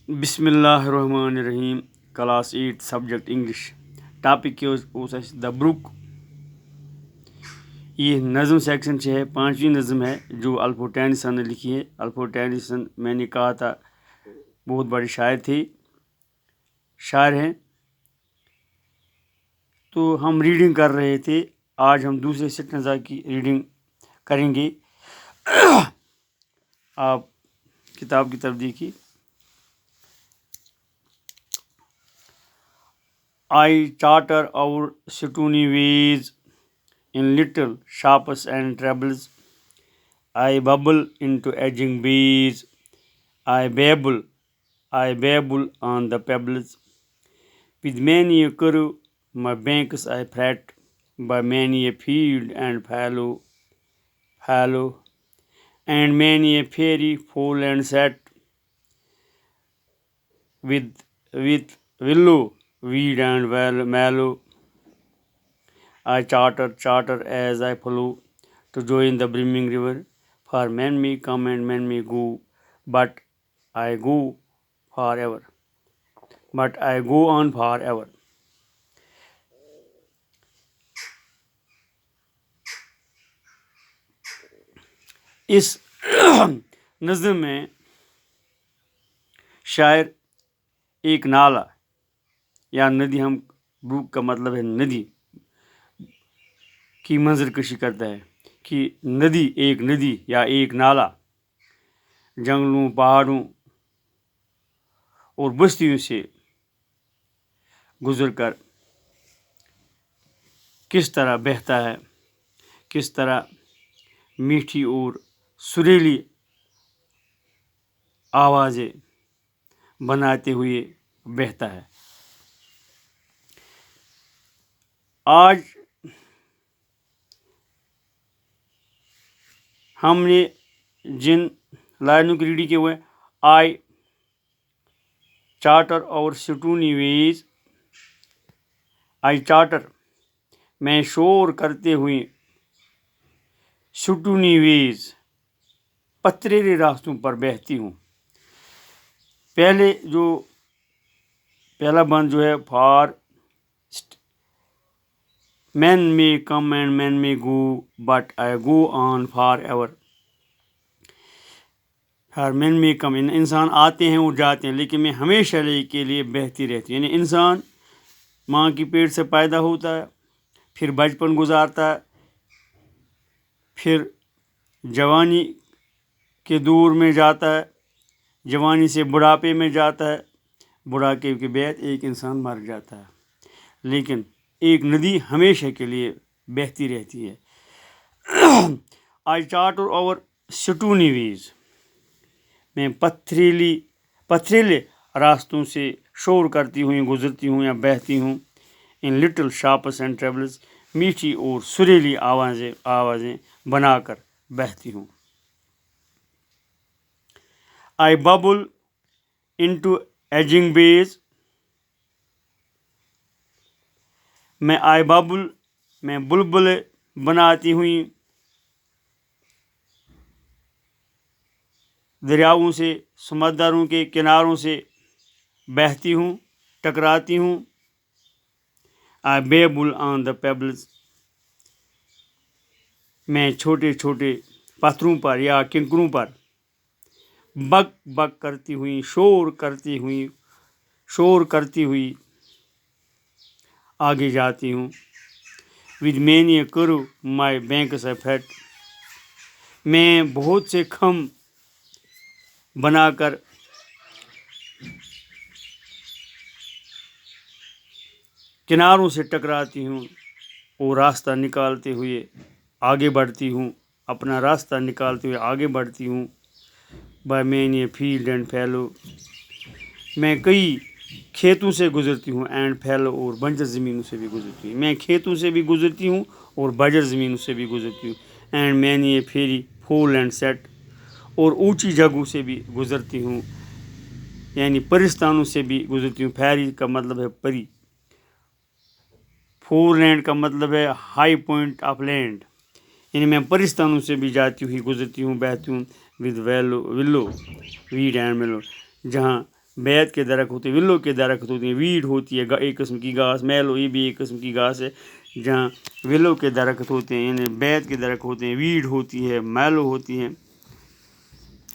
بسم اللہ الرحمن الرحیم class 8 subject English topic the brook. یہ نظم سیکشن ہے، پانچویں نظم ہے جو الفریڈ ٹینیسن نے لکھی ہے. الفریڈ ٹینیسن میں نے کہا تھا بہت بڑے شاعر ہیں. تو ہم ریڈنگ کر رہے تھے. آج ہم دوسرے سٹنزا کی ریڈنگ کریں گے. آپ کتاب کی طرف دیکھیے. I charter our stony ways in little shops and troubles. I bubble into edging bays. I babble on the pebbles. With many a curve, my banks I fret, by many a field and fallow, and many a fairy fall and set. With willow, weed and mallow, I charter as I flow to join the brimming river. For men may come and men may go, but I go forever. But I go on forever. اس نظم میں شاعر ایک نالا یا ندی، ہم Brook کا مطلب ہے ندی، کی منظر کشی کرتا ہے کہ ایک ندی یا ایک نالا جنگلوں، پہاڑوں اور بستیوں سے گزر کر کس طرح بہتا ہے، کس طرح میٹھی اور سریلی آوازیں بناتے ہوئے بہتا ہے. آج ہم نے جن لائنوں کی ریڈنگ کیے ہوئے آئی چارٹر اور سٹونی ویز. آئی چارٹر میں شور کرتے ہوئے سٹونی ویز پتھریلے راستوں پر بہتی ہوں. پہلا بند جو ہے for men may come and men may go but I go on for ever. For men may come, انسان آتے ہیں اور جاتے ہیں لیکن میں ہمیشہ کے لیے بہتی رہتی ہوں. یعنی انسان ماں کی پیٹ سے پیدا ہوتا ہے، پھر بچپن گزارتا ہے، پھر جوانی کے دور میں جاتا ہے، جوانی سے بڑھاپے میں جاتا ہے، بڑھاپے کے بعد ایک انسان مر جاتا ہے. لیکن ایک ندی ہمیشہ کے لیے بہتی رہتی ہے. آئی چارٹر اوور سٹونی ویز، میں پتھریلے راستوں سے شور کرتی ہوں، گزرتی ہوں یا بہتی ہوں. In little shops and travels, میٹھی اور سریلی آوازیں بنا کر بہتی ہوں. I bubble into edging bays. میں بلبلے بناتی ہوئی دریاؤں سے، سمندروں کے کناروں سے بہتی ہوں، ٹکراتی ہوں. I babble on the pebbles. میں چھوٹے چھوٹے پتھروں پر یا کنکروں پر بک کرتی ہوئی، شور کرتی ہوئی آگے جاتی ہوں. with many a curve my banks I fret. میں بہت سے کھم بنا کر کناروں سے ٹکراتی ہوں اور راستہ نکالتے ہوئے آگے بڑھتی ہوں، اپنا راستہ نکالتے ہوئے آگے بڑھتی ہوں. by many a field and fallow، میں کئی کھیتوں سے گزرتی ہوں. اینڈ پھیلو، اور بنجر زمینوں سے بھی گزرتی ہوں. میں کھیتوں سے بھی گزرتی ہوں اور بنجر زمینوں سے بھی گزرتی ہوں. And many a fairy foreland set, اور اونچی جگہوں سے بھی گزرتی ہوں، یعنی پرستانوں سے بھی گزرتی ہوں. فیری کا مطلب ہے پری، فول لینڈ کا مطلب ہے ہائی پوائنٹ آف لینڈ، یعنی میں پرستانوں سے بھی جاتی ہوئی گزرتی ہوں، بہتی ہوں. ود ولو، ویڈ اینڈ میلو، جہاں بیت کے درخت ہوتے ہیں، ولو کے درخت ہوتے ہیں، ویڈ ہوتی ہے ایک قسم کی گھاس، میلو یہ بھی ایک قسم کی گھاس ہے۔ جہاں ولو کے درخت ہوتے ہیں، یعنی بیت کے درخت ہوتے ہیں، ویڈ ہوتی ہے، میلو ہوتی ہیں،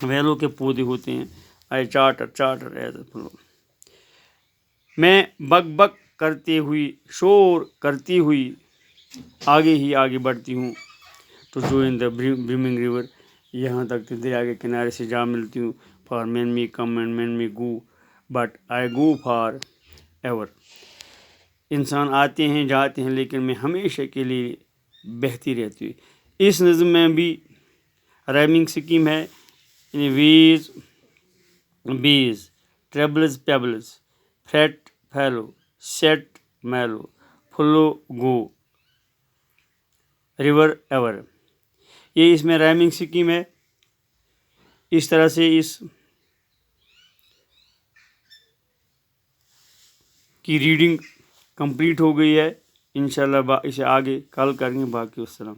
ویلو کے پودے ہوتے ہیں۔ آئی چارٹر ایز اے فلو، میں بک بک کرتے ہوئی، شور کرتی ہوئی آگے ہی آگے بڑھتی ہوں، تو جوائن دا برمنگ ریور، یہاں تک دریا کے کنارے سے جا ملتی ہوں۔ For men may come and men may go but I go for ever, انسان آتے ہیں جاتے ہیں لیکن میں ہمیشہ کے لیے بہتی رہتی ہوں۔ اس نظم میں بھی رائمنگ سکیم ہے، یعنی ویز بیز، ٹریبلز payables, fat fellow, set میلو، flu گو، ریور ایور، یہ اس میں رائمنگ سکیم ہے۔ اس طرح سے اس کی ریڈنگ کمپلیٹ ہو گئی ہے۔ انشاءاللہ اسے آگے کل کریں گے۔ باقی السلام۔